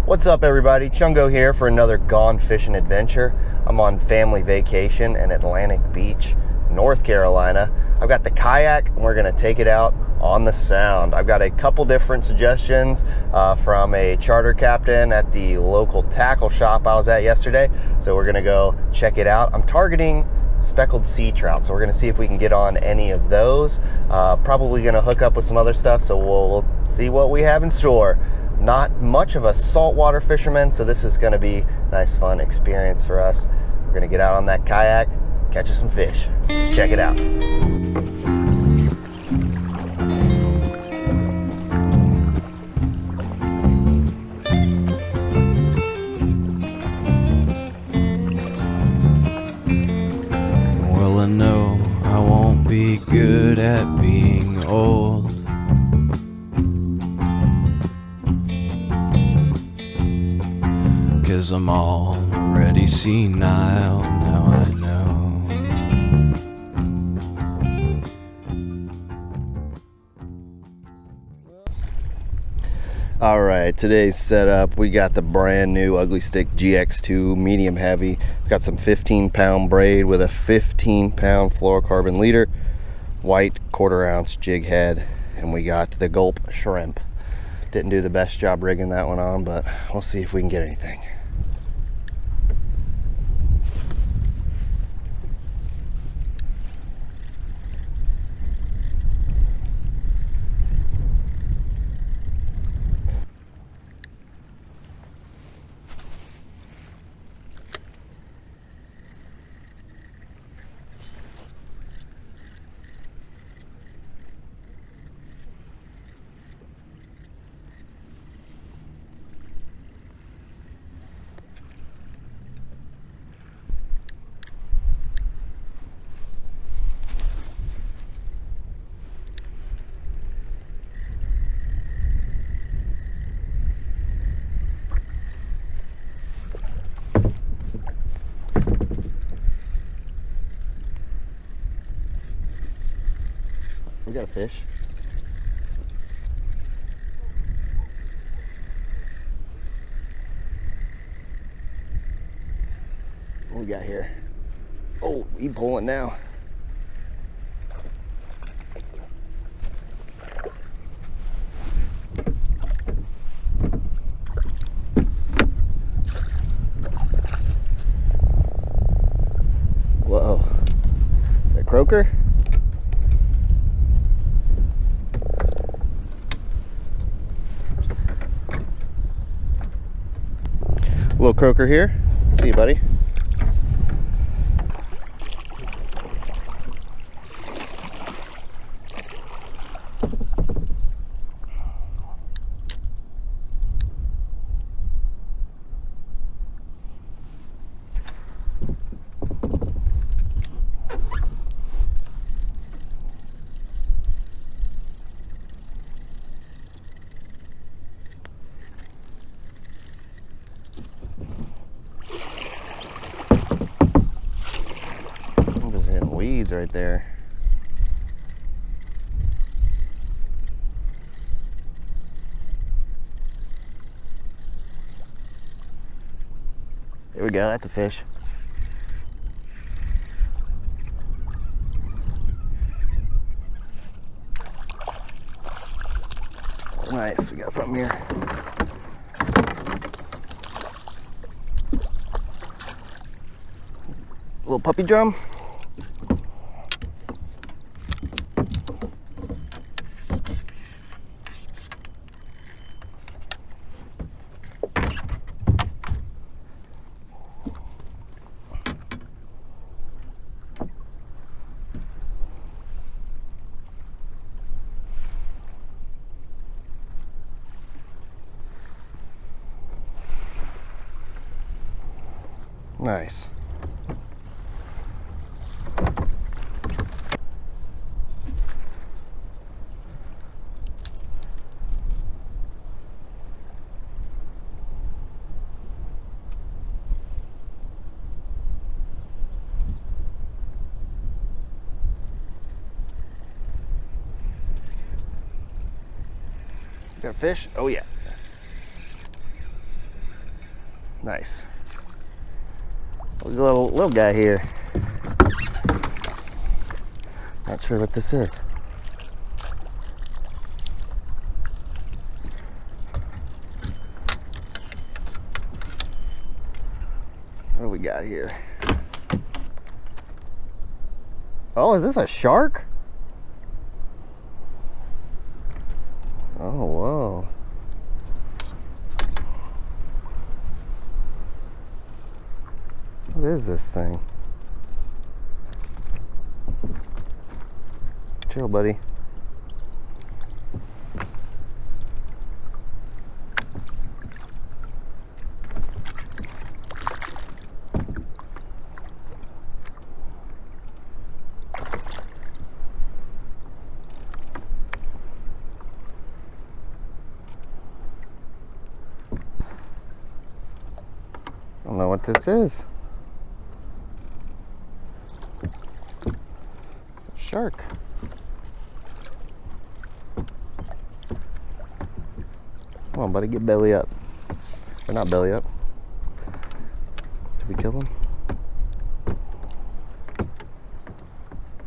What's up, everybody? Chungo here for another Gone Fishing adventure. I'm on family vacation in Atlantic Beach, North Carolina. I've got the kayak and we're going to take it out on the Sound. I've got a couple different suggestions from a charter captain at the local tackle shop I was at yesterday. So we're going to go check it out. I'm targeting speckled sea trout, so we're going to see if we can get on any of those. Probably going to hook up with some other stuff, so we'll see what we have in store. Not much of a saltwater fisherman, so this is going to be a nice fun experience for us. We're going to get out on that kayak, catch us some fish. Let's check it out. Well, I know I won't be good at being old, 'cause I'm already senile, now I know. All right, today's setup, we got the brand new Ugly Stick GX2 medium heavy. We've got some 15-pound braid with a 15-pound fluorocarbon leader, white 1/4 ounce jig head, and we got the Gulp shrimp. Didn't do the best job rigging that one on, but we'll see if we can get anything. We got a fish. What we got here? Oh, he pulling now. Whoa. Is that croaker? Little croaker here. See you, buddy. Weeds right there. There we go, that's a fish. Nice, we got something here. Little puppy drum. Nice. Got a fish? Oh yeah. Nice. Little guy here. Not sure what this is. What do we got here? Oh, is this a shark? Oh, whoa. What is this thing? Chill, buddy. I don't know what this is. Shark. Come on, buddy, get belly up. Or not belly up. Did we kill him?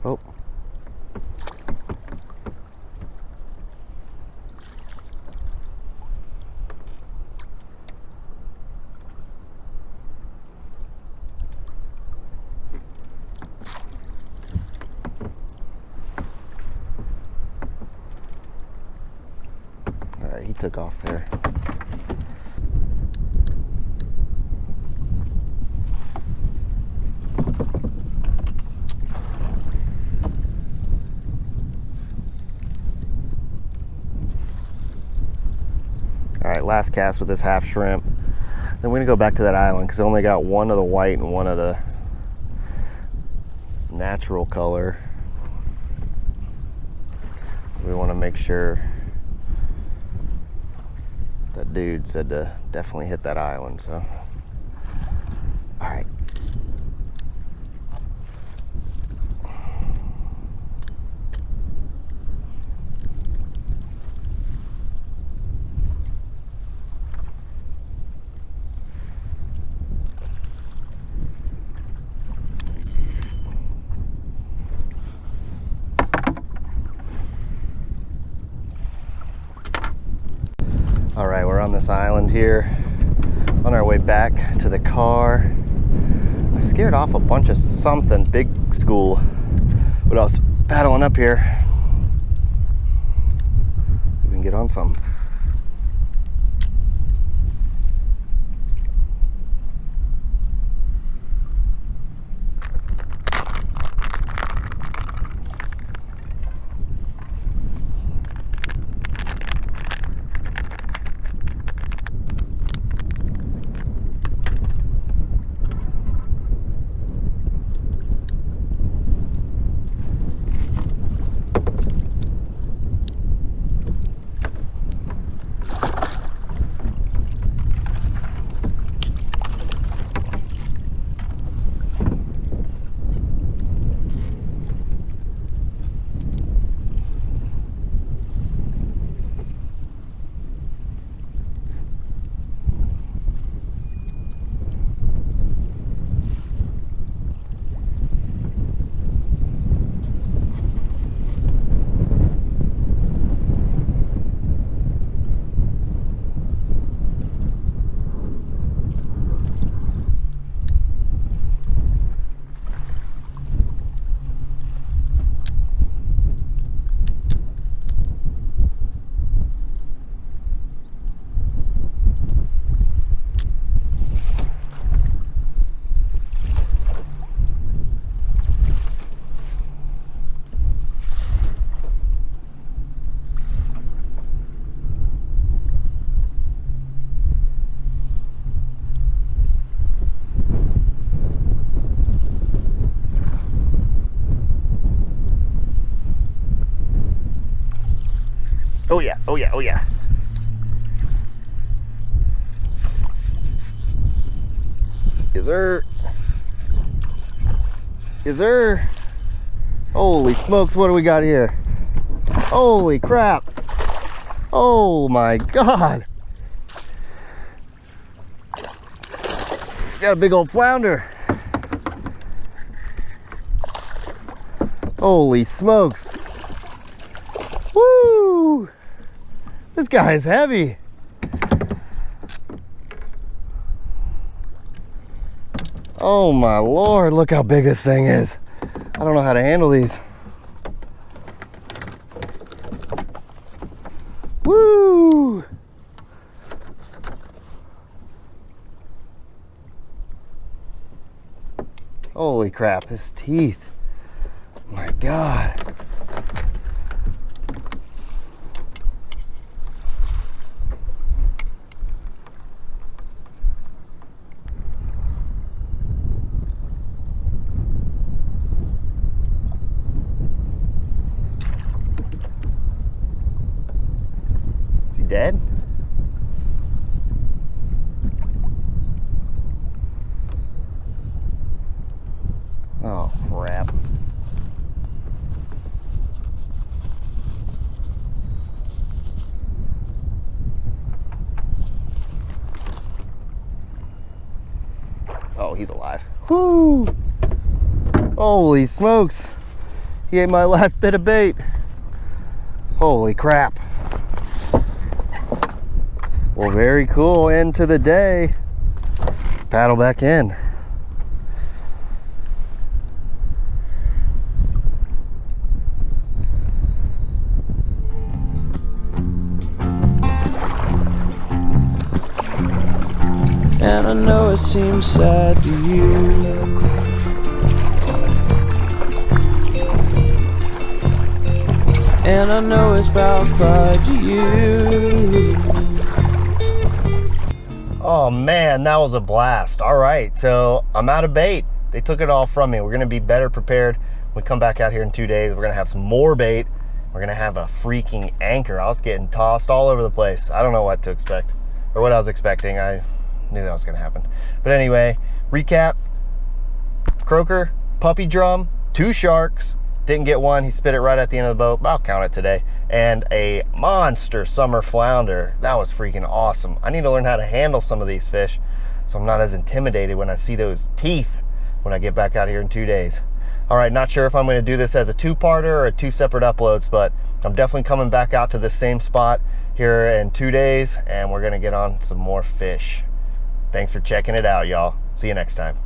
Oh. He took off there. All right, last cast with this half shrimp. Then we're gonna go back to that island because I only got one of the white and one of the natural color. So we want to make sure. That dude said to definitely hit that island, so. All right. All right, we're on this island here, on our way back to the car. I scared off a bunch of something, big school, but I was paddling up here. We can get on some. Oh yeah, oh yeah, oh yeah. Is there? Holy smokes, what do we got here? Holy crap. Oh my God. got a big old flounder. Holy smokes. Woo! This guy is heavy. Oh my Lord, look how big this thing is. I don't know how to handle these. Woo! Holy crap, his teeth. My God. Is he dead? Oh, crap. Oh, he's alive. Woo! Holy smokes. He ate my last bit of bait. Holy crap. Well, very cool end to the day. Let's paddle back in. And I know it seems sad to you, and I know it's about pride to you. Oh man, that was a blast. All right, so I'm out of bait. They took it all from me. We're gonna be better prepared when we come back out here in 2 days. We're gonna have some more bait. We're gonna have a freaking anchor. I was getting tossed all over the place. I don't know what to expect or what I was expecting. I knew that was gonna happen. But anyway, recap: croaker, puppy drum, 2 sharks, didn't get one, he spit it right at the end of the boat, I'll count it today, and a monster summer flounder. That was freaking awesome. I need to learn how to handle some of these fish so I'm not as intimidated when I see those teeth when I get back out here in 2 days. All right, not sure if I'm gonna do this as a 2-parter or 2 separate uploads, but I'm definitely coming back out to the same spot here in 2 days, and we're gonna get on some more fish. Thanks for checking it out, y'all. See you next time.